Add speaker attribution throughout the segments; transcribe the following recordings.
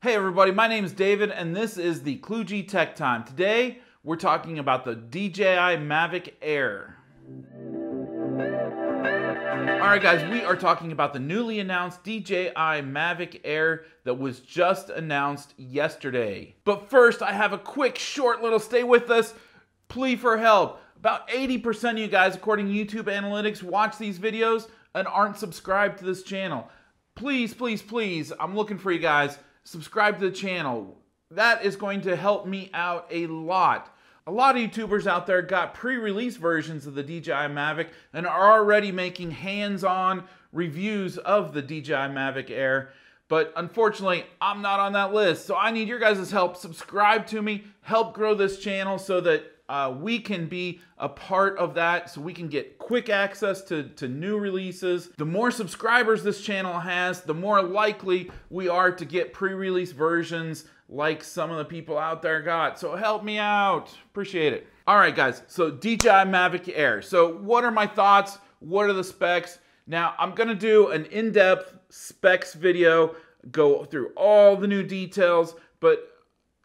Speaker 1: Hey everybody, my name is David and this is the Kluge Tech Time. Today we're talking about the DJI Mavic Air. Alright guys, we are talking about the newly announced DJI Mavic Air that was just announced yesterday. But first, I have a quick, short little stay with us plea for help. About 80% of you guys, according to YouTube analytics, watch these videos and aren't subscribed to this channel. Please, please, please, I'm looking for you guys. Subscribe to the channel. That is going to help me out a lot. A lot of YouTubers out there got pre-release versions of the DJI Mavic and are already making hands-on reviews of the DJI Mavic Air. But unfortunately, I'm not on that list. So I need your guys' help. Subscribe to me. Help grow this channel so that we can be a part of that, so we can get quick access to new releases. The more subscribers this channel has, the more likely we are to get pre-release versions like some of the people out there got. So help me out. Appreciate it. All right, guys. So DJI Mavic Air. So what are my thoughts? What are the specs? Now, I'm going to do an in-depth specs video, go through all the new details, but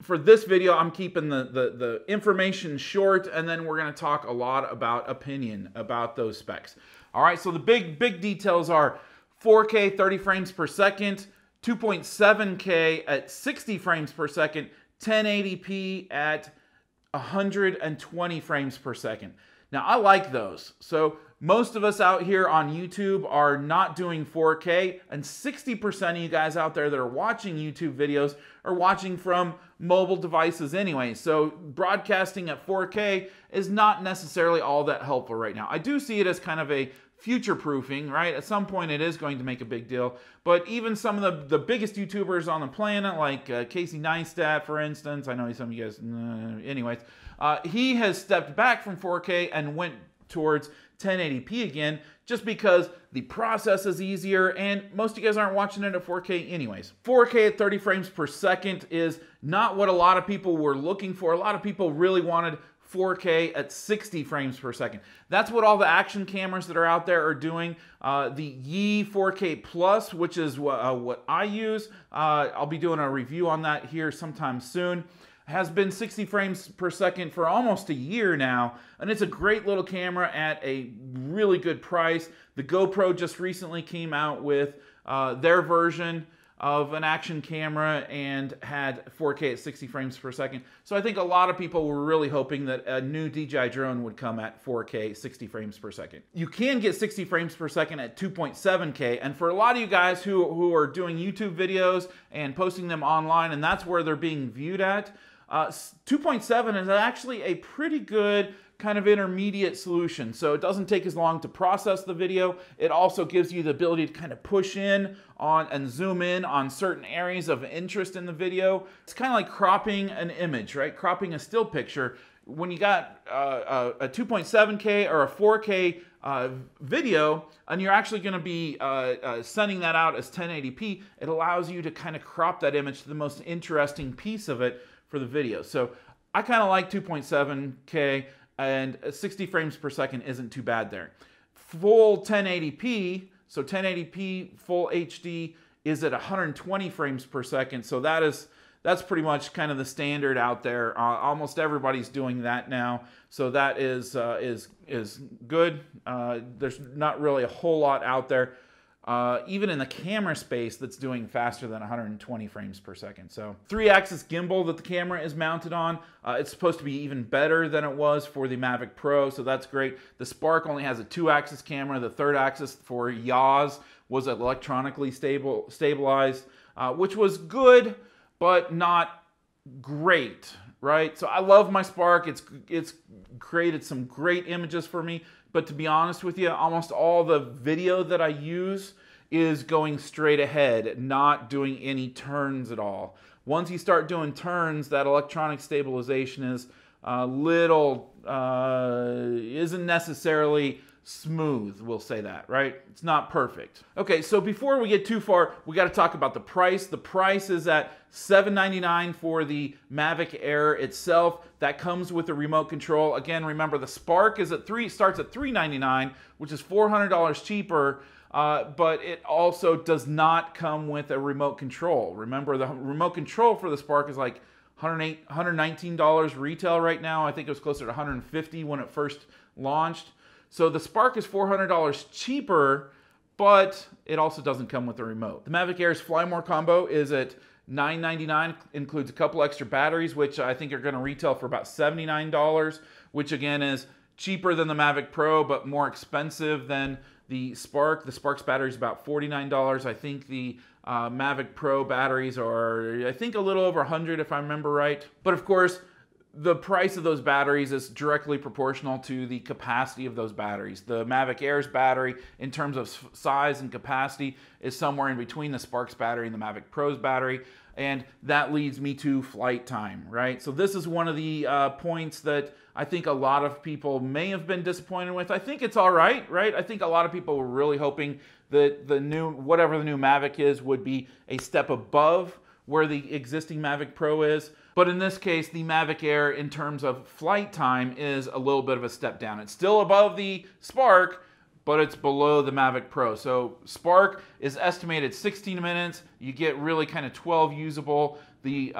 Speaker 1: for this video, I'm keeping the information short, and then we're going to talk a lot about opinion about those specs. All right, so the big details are 4K 30 frames per second, 2.7K at 60 frames per second, 1080p at 120 frames per second. Now, I like those. So most of us out here on YouTube are not doing 4K, and 60% of you guys out there that are watching YouTube videos are watching from mobile devices anyway. So broadcasting at 4K is not necessarily all that helpful right now. I do see it as kind of a future-proofing, right? At some point it is going to make a big deal, but even some of the biggest YouTubers on the planet, like Casey Neistat, for instance, I know some of you guys, anyways, he has stepped back from 4K and went towards 1080p again, just because the process is easier and most of you guys aren't watching it at 4K anyways. 4K at 30 frames per second is not what a lot of people were looking for. A lot of people really wanted 4K at 60 frames per second. That's what all the action cameras that are out there are doing. The Yi 4K Plus, which is what I use, I'll be doing a review on that here sometime soon, has been 60 frames per second for almost a year now, and it's a great little camera at a really good price. The GoPro just recently came out with their version of an action camera and had 4K at 60 frames per second. So I think a lot of people were really hoping that a new DJI drone would come at 4K 60 frames per second. You can get 60 frames per second at 2.7K, and for a lot of you guys who are doing YouTube videos and posting them online, and that's where they're being viewed at, 2.7 is actually a pretty good kind of intermediate solution. So it doesn't take as long to process the video. It also gives you the ability to kind of push in on and zoom in on certain areas of interest in the video. It's kind of like cropping an image, right? Cropping a still picture. When you got a 2.7K or a 4K video, and you're actually going to be sending that out as 1080p, it allows you to kind of crop that image to the most interesting piece of it for the video. So I kind of like 2.7K, and 60 frames per second isn't too bad there. Full 1080p, so 1080p full HD is at 120 frames per second. So that's pretty much kind of the standard out there. Almost everybody's doing that now. So that is good. There's not really a whole lot out there, even in the camera space, that's doing faster than 120 frames per second. So 3-axis gimbal that the camera is mounted on, it's supposed to be even better than it was for the Mavic Pro, so that's great. The Spark only has a 2-axis camera. The 3rd axis for yaws was electronically stabilized, which was good, but not great, right? So I love my Spark. It's created some great images for me, but to be honest with you, almost all the video that I use is going straight ahead, not doing any turns at all. Once you start doing turns, that electronic stabilization is isn't necessarily smooth, we'll say that, right? It's not perfect. Okay, so before we get too far, we got to talk about the price. The price is at $799 for the Mavic Air itself. That comes with a remote control. Again, remember the Spark is at starts at $399, which is $400 cheaper. but it also does not come with a remote control. Remember, the remote control for the Spark is like $119 retail right now. I think it was closer to $150 when it first launched. So the Spark is $400 cheaper, but it also doesn't come with a remote. The Mavic Air's Fly More combo is at $999, includes a couple extra batteries, which I think are going to retail for about $79, which again is cheaper than the Mavic Pro, but more expensive than the Spark. The Spark's battery is about $49. I think the Mavic Pro batteries are, I think, a little over $100 if I remember right. But of course, the price of those batteries is directly proportional to the capacity of those batteries. The Mavic Air's battery, in terms of size and capacity, is somewhere in between the Spark's battery and the Mavic Pro's battery. And that leads me to flight time, right? So this is one of the points that I think a lot of people may have been disappointed with. I think it's all right, right? I think a lot of people were really hoping that the new, whatever the new Mavic is, would be a step above where the existing Mavic Pro is. But in this case, the Mavic Air, in terms of flight time, is a little bit of a step down. It's still above the Spark, but it's below the Mavic Pro. So Spark is estimated 16 minutes. You get really kind of 12 usable. The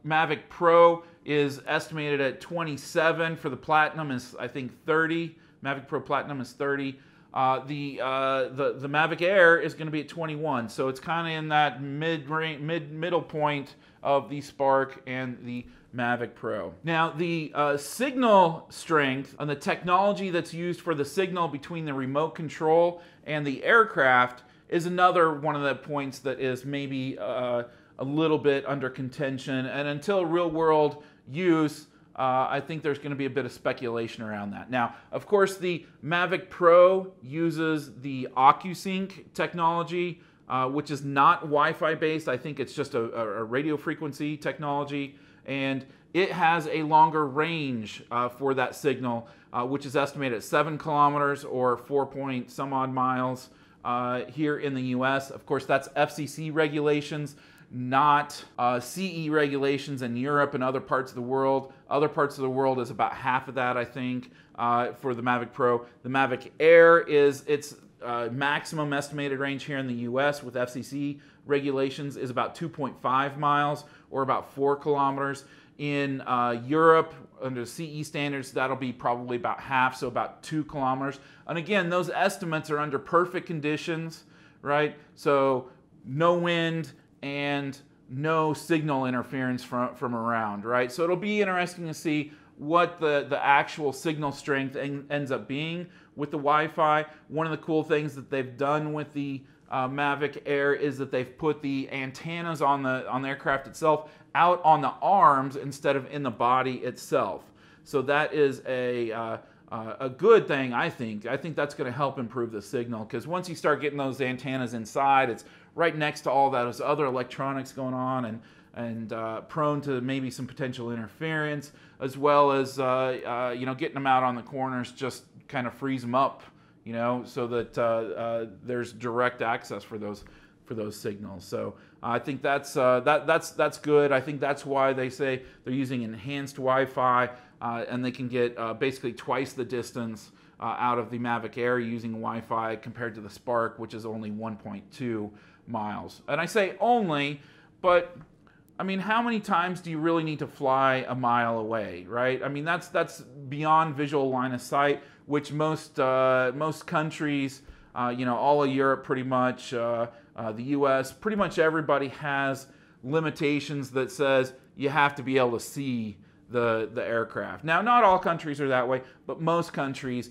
Speaker 1: Mavic Pro is estimated at 27. For the Platinum is, I think, 30. Mavic Pro Platinum is 30. The Mavic Air is going to be at 21, so it's kind of in that middle point of the Spark and the Mavic Pro. Now, the signal strength and the technology that's used for the signal between the remote control and the aircraft is another one of the points that is maybe a little bit under contention, and until real-world use, I think there's going to be a bit of speculation around that. Now, of course, the Mavic Pro uses the OcuSync technology, which is not Wi-Fi based. I think it's just a radio frequency technology, and it has a longer range for that signal, which is estimated at 7 kilometers or 4 point some odd miles here in the US. Of course, that's FCC regulations, not CE regulations in Europe and other parts of the world. Other parts of the world is about half of that, I think, for the Mavic Pro. The Mavic Air is its maximum estimated range here in the US with FCC regulations is about 2.5 miles or about 4 kilometers. In Europe, under CE standards, that'll be probably about half, so about 2 kilometers. And again, those estimates are under perfect conditions, right? So no wind and no signal interference from around, right? So it'll be interesting to see what the actual signal strength ends up being with the Wi-Fi. One of the cool things that they've done with the Mavic Air is that they've put the antennas on the aircraft itself out on the arms instead of in the body itself. So that is a good thing, I think. I think that's going to help improve the signal, because once you start getting those antennas inside, it's right next to all those other electronics going on and prone to maybe some potential interference, as well as you know, getting them out on the corners just kind of frees them up, you know, so that there's direct access for those signals. So I think that's good. I think that's why they say they're using enhanced Wi-Fi, and they can get basically twice the distance out of the Mavic Air using Wi-Fi compared to the Spark, which is only 1.2 miles. And I say only, but I mean, how many times do you really need to fly a mile away, right? I mean, that's beyond visual line of sight, which most countries, you know, all of Europe pretty much, the US, pretty much everybody has limitations that says you have to be able to see the aircraft. Now, not all countries are that way, but most countries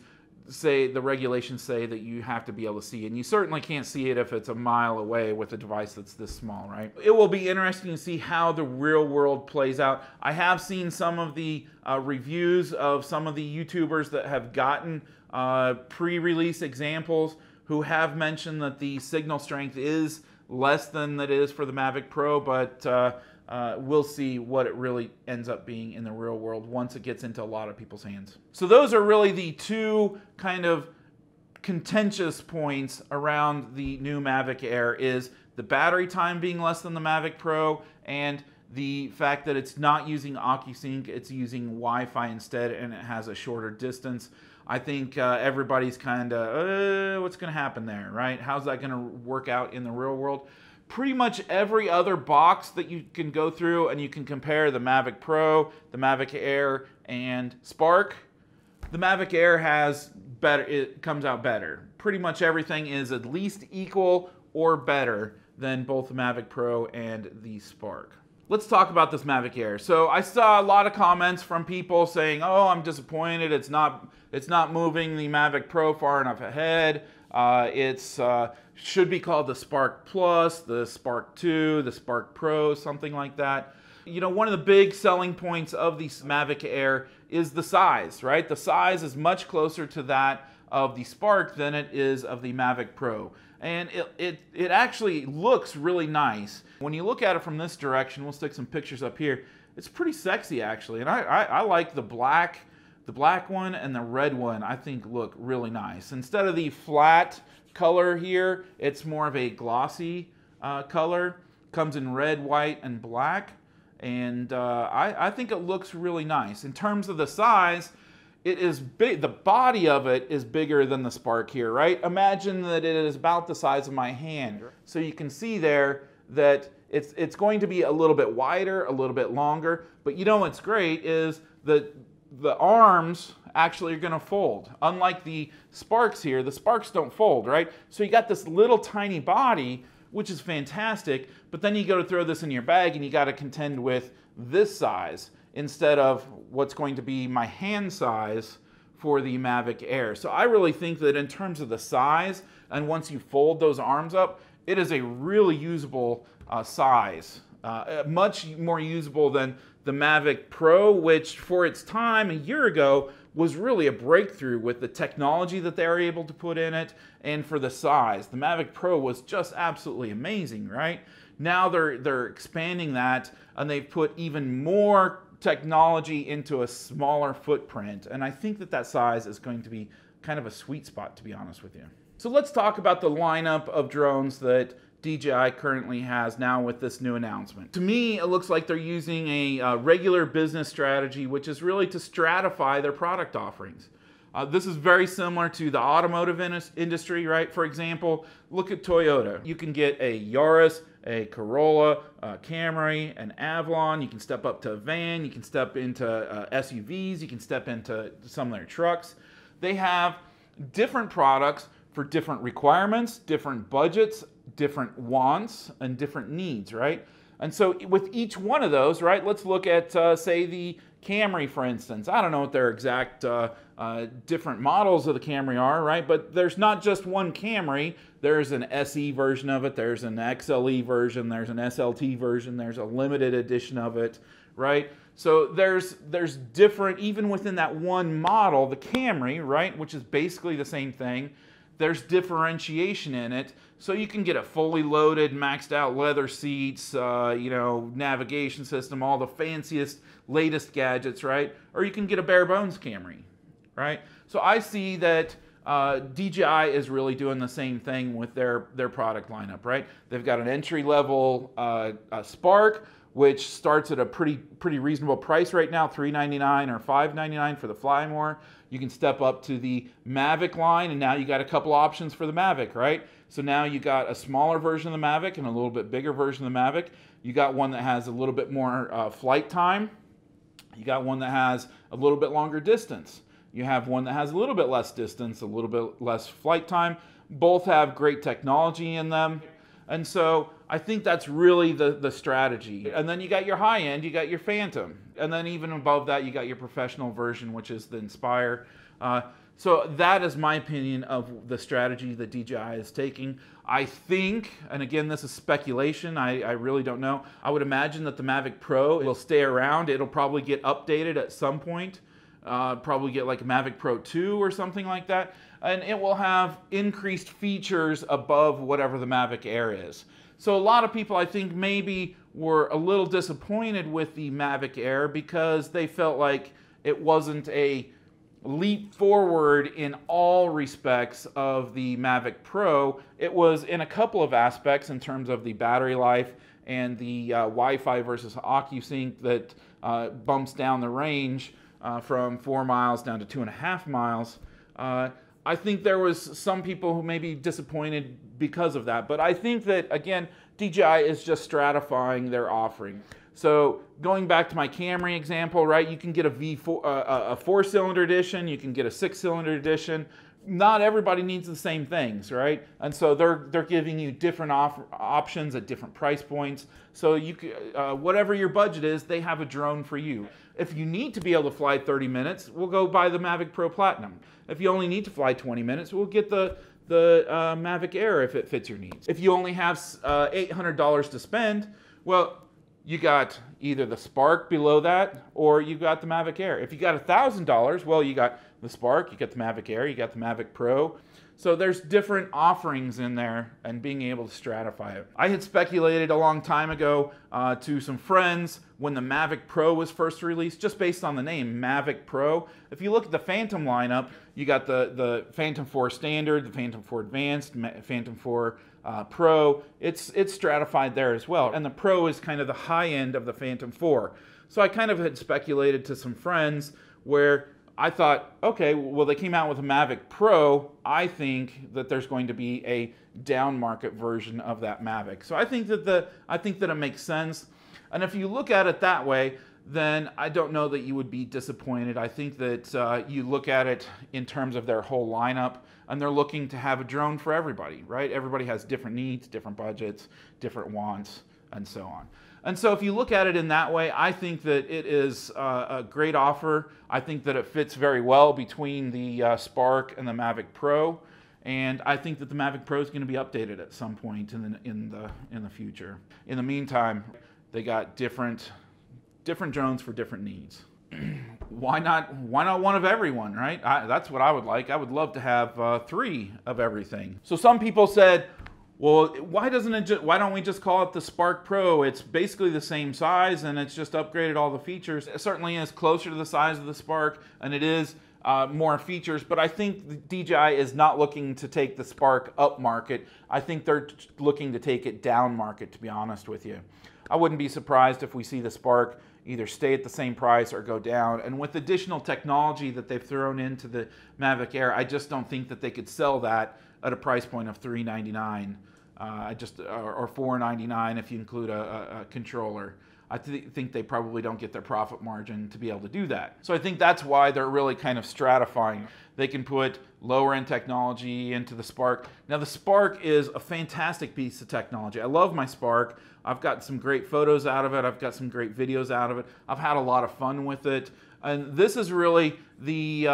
Speaker 1: say, the regulations say that you have to be able to see, and you certainly can't see it if it's a mile away with a device that's this small, right? It will be interesting to see how the real world plays out. I have seen some of the reviews of some of the YouTubers that have gotten pre-release examples who have mentioned that the signal strength is less than it is for the Mavic Pro, but we'll see what it really ends up being in the real world once it gets into a lot of people's hands. So those are really the two kind of contentious points around the new Mavic Air, is the battery time being less than the Mavic Pro, and the fact that it's not using OcuSync, it's using Wi-Fi instead, and it has a shorter distance. I think everybody's kind of, what's going to happen there, right? How's that going to work out in the real world? Pretty much every other box that you can go through and you can compare the Mavic Pro, the Mavic Air, and Spark. The Mavic Air has better, it comes out better. Pretty much everything is at least equal or better than both the Mavic Pro and the Spark. Let's talk about this Mavic Air. So I saw a lot of comments from people saying, "Oh, I'm disappointed. It's not moving the Mavic Pro far enough ahead. It's should be called the Spark Plus, the Spark 2, the Spark Pro, something like that." You know, one of the big selling points of the Mavic Air is the size, right? The size is much closer to that of the Spark than it is of the Mavic Pro. And it actually looks really nice. When you look at it from this direction, we'll stick some pictures up here, it's pretty sexy actually. And I like the black one and the red one, I think look really nice. Instead of the flat color here, it's more of a glossy color. Comes in red, white, and black. And I think it looks really nice. In terms of the size, it is big. The body of it is bigger than the Spark here, right? Imagine that it is about the size of my hand. So you can see there that it's going to be a little bit wider, a little bit longer. But you know what's great is that the arms actually are going to fold. Unlike the Sparks here, the Sparks don't fold, right? So you got this little tiny body, which is fantastic, but then you go to throw this in your bag and you got to contend with this size instead of what's going to be my hand size for the Mavic Air. So I really think that in terms of the size, and once you fold those arms up, it is a really usable size. Much more usable than the Mavic Pro, which for its time a year ago was really a breakthrough with the technology that they were able to put in it and for the size. The Mavic Pro was just absolutely amazing, right? Now they're expanding that and they've put even more technology into a smaller footprint. And I think that size is going to be kind of a sweet spot, to be honest with you. So let's talk about the lineup of drones that DJI currently has now with this new announcement. To me, it looks like they're using a regular business strategy, which is really to stratify their product offerings. This is very similar to the automotive industry, right? For example, look at Toyota. You can get a Yaris, a Corolla, a Camry, an Avalon. You can step up to a van. You can step into SUVs. You can step into some of their trucks. They have different products for different requirements, different budgets, different wants, and different needs, right? And so with each one of those, right, let's look at, say, the Camry, for instance. I don't know what their exact different models of the Camry are, right? But there's not just one Camry. There's an SE version of it. There's an XLE version. There's an SLT version. There's a limited edition of it, right? So there's different, even within that one model, the Camry, right, which is basically the same thing, there's differentiation in it. So you can get a fully loaded, maxed out leather seats, you know, navigation system, all the fanciest, latest gadgets, right? Or you can get a bare bones Camry, right? So I see that DJI is really doing the same thing with their product lineup, right? They've got an entry level Spark, which starts at a pretty reasonable price right now, $399 or $599 for the Fly More. You can step up to the Mavic line, and now you got a couple options for the Mavic, right? So now you got a smaller version of the Mavic and a little bit bigger version of the Mavic. You got one that has a little bit more flight time. You got one that has a little bit longer distance. You have one that has a little bit less distance, a little bit less flight time. Both have great technology in them. And so I think that's really the strategy. And then you got your high end, you got your Phantom. And then even above that, you got your professional version, which is the Inspire. So that is my opinion of the strategy that DJI is taking. I think, and again, this is speculation, I really don't know. I would imagine that the Mavic Pro will stay around. It'll probably get updated at some point. Probably get like a Mavic Pro 2 or something like that. And it will have increased features above whatever the Mavic Air is. So a lot of people, I think, maybe were a little disappointed with the Mavic Air because they felt like it wasn't a leap forward in all respects of the Mavic Pro. It was in a couple of aspects in terms of the battery life and the Wi-Fi versus OcuSync that bumps down the range from 4 miles down to 2.5 miles. I think there was some people who may be disappointed because of that, but I think that, again, DJI is just stratifying their offering. So going back to my Camry example, right, you can get a V4, a 4-cylinder edition, you can get a 6-cylinder edition. Not everybody needs the same things, right? And so they're giving you different options at different price points. So you whatever your budget is, they have a drone for you. If you need to be able to fly 30 minutes, we'll go buy the Mavic Pro Platinum. If you only need to fly 20 minutes, we'll get the Mavic Air if it fits your needs. If you only have $800 to spend, well, you got either the Spark below that, or you got the Mavic Air. If you got $1,000, well, you got the Spark, you got the Mavic Air, you got the Mavic Pro. So there's different offerings in there and being able to stratify it. I had speculated a long time ago to some friends when the Mavic Pro was first released, just based on the name, Mavic Pro. If you look at the Phantom lineup, you got the Phantom 4 Standard, the Phantom 4 Advanced, Phantom 4 Pro. It's stratified there as well. And the Pro is kind of the high end of the Phantom 4. So I kind of had speculated to some friends where I thought, okay, well, they came out with a Mavic Pro. I think that there's going to be a down market version of that Mavic. So I think that it makes sense. And if you look at it that way, then I don't know that you would be disappointed. I think that you look at it in terms of their whole lineup, and they're looking to have a drone for everybody, right? Everybody has different needs, different budgets, different wants, and so on. And so if you look at it in that way, I think that it is a great offer. I think that it fits very well between the Spark and the Mavic Pro. And I think that the Mavic Pro is going to be updated at some point in the future. In the meantime, they got different drones for different needs. Why not one of everyone, right? That's what I would like. I would love to have 3 of everything. So some people said, well, why don't we just call it the Spark Pro? It's basically the same size, and it's just upgraded all the features. It certainly is closer to the size of the Spark, and it is more features, but I think DJI is not looking to take the Spark up market. I think they're looking to take it down market, to be honest with you. I wouldn't be surprised if we see the Spark either stay at the same price or go down. And with additional technology that they've thrown into the Mavic Air, I just don't think that they could sell that at a price point of $399. Or $499 if you include a controller. I think they probably don't get their profit margin to be able to do that. So I think that's why they're really kind of stratifying. They can put lower end technology into the Spark. Now the Spark is a fantastic piece of technology. I love my Spark. I've got some great photos out of it. I've got some great videos out of it. I've had a lot of fun with it. And this is really the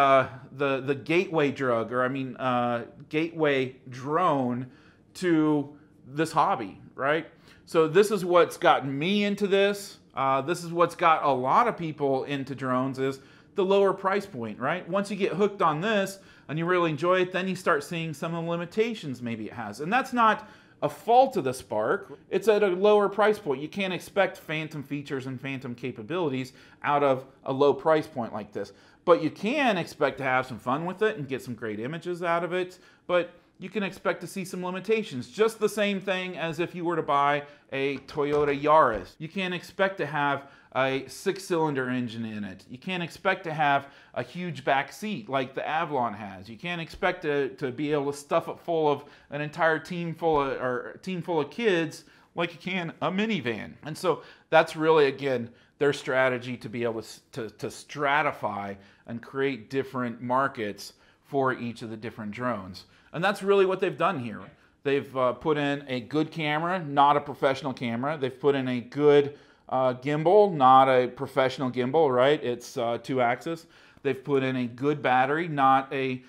Speaker 1: gateway drug, or gateway drone to this hobby, right? So this is what's gotten me into this. This is what's got a lot of people into drones, is the lower price point, right? Once you get hooked on this and you really enjoy it, then you start seeing some of the limitations maybe it has. And that's not a fault of the Spark. It's at a lower price point. You can't expect phantom features and phantom capabilities out of a low price point like this. But you can expect to have some fun with it and get some great images out of it. But you can expect to see some limitations. Just the same thing as if you were to buy a Toyota Yaris. You can't expect to have a 6-cylinder engine in it. You can't expect to have a huge back seat like the Avalon has. You can't expect to be able to stuff it full of an entire team full of kids like you can a minivan. And so that's really, again, their strategy to be able to stratify and create different markets for each of the different drones. And that's really what they've done here. They've put in a good camera, not a professional camera. They've put in a good gimbal, not a professional gimbal, right? It's 2-axis. They've put in a good battery, not a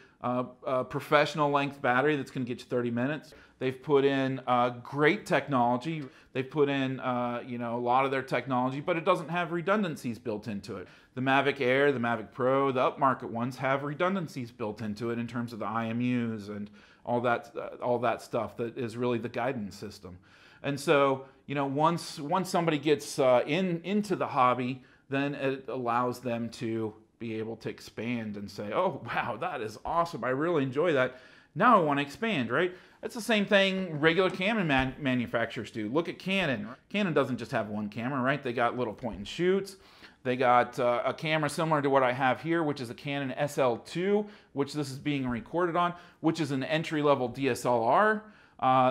Speaker 1: professional length battery that's going to get you 30 minutes. They've put in great technology. They've put in a lot of their technology, but it doesn't have redundancies built into it. The Mavic Air, the Mavic Pro, the upmarket ones have redundancies built into it in terms of the IMUs and all that stuff that is really the guidance system. And so, once somebody gets into the hobby, then it allows them to be able to expand and say, oh, wow, that is awesome. I really enjoy that. Now I want to expand, right? That's the same thing regular camera manufacturers do. Look at Canon. Canon doesn't just have one camera, right? They got little point and shoots. They got a camera similar to what I have here, which is a Canon SL2, which this is being recorded on, which is an entry-level DSLR.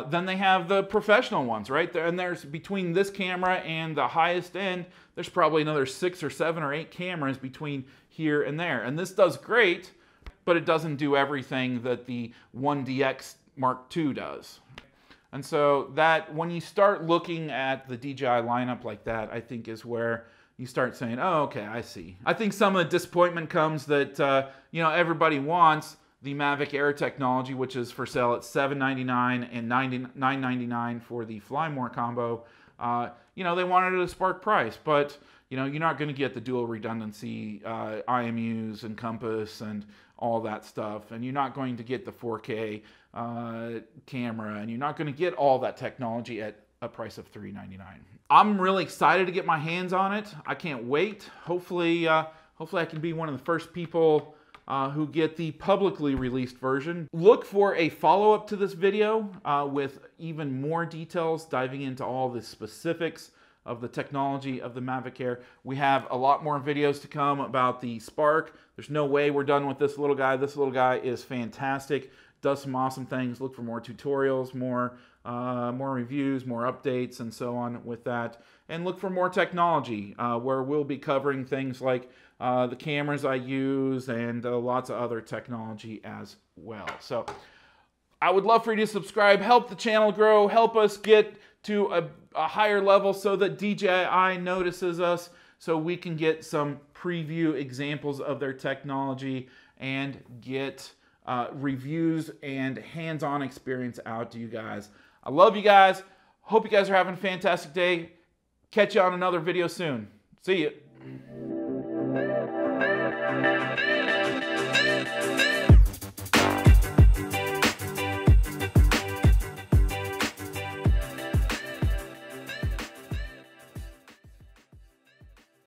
Speaker 1: Then they have the professional ones, right? And there's between this camera and the highest end, there's probably another 6 or 7 or 8 cameras between here and there. And this does great, but it doesn't do everything that the 1DX Mark II does. And so that when you start looking at the DJI lineup like that, I think is where you start saying, oh, okay, I see. I think some of the disappointment comes that, you know, everybody wants the Mavic Air technology, which is for sale at $799 and $999 for the Fly More combo. You know, they wanted it at a Spark price, but, you know, you're not going to get the dual redundancy IMUs and compass and all that stuff, and you're not going to get the 4K camera, and you're not going to get all that technology at a price of $399. I'm really excited to get my hands on it. I can't wait. Hopefully I can be one of the first people who get the publicly released version. Look for a follow-up to this video with even more details, diving into all the specifics of the technology of the Mavic Air. We have a lot more videos to come about the Spark. There's no way we're done with this little guy. This little guy is fantastic. Does some awesome things. Look for more tutorials, more reviews, more updates, and so on with that. And look for more technology where we'll be covering things like the cameras I use and lots of other technology as well. So I would love for you to subscribe, help the channel grow, help us get to a higher level so that DJI notices us, so we can get some preview examples of their technology and get reviews and hands-on experience out to you guys. I love you guys. Hope you guys are having a fantastic day. Catch you on another video soon. See you.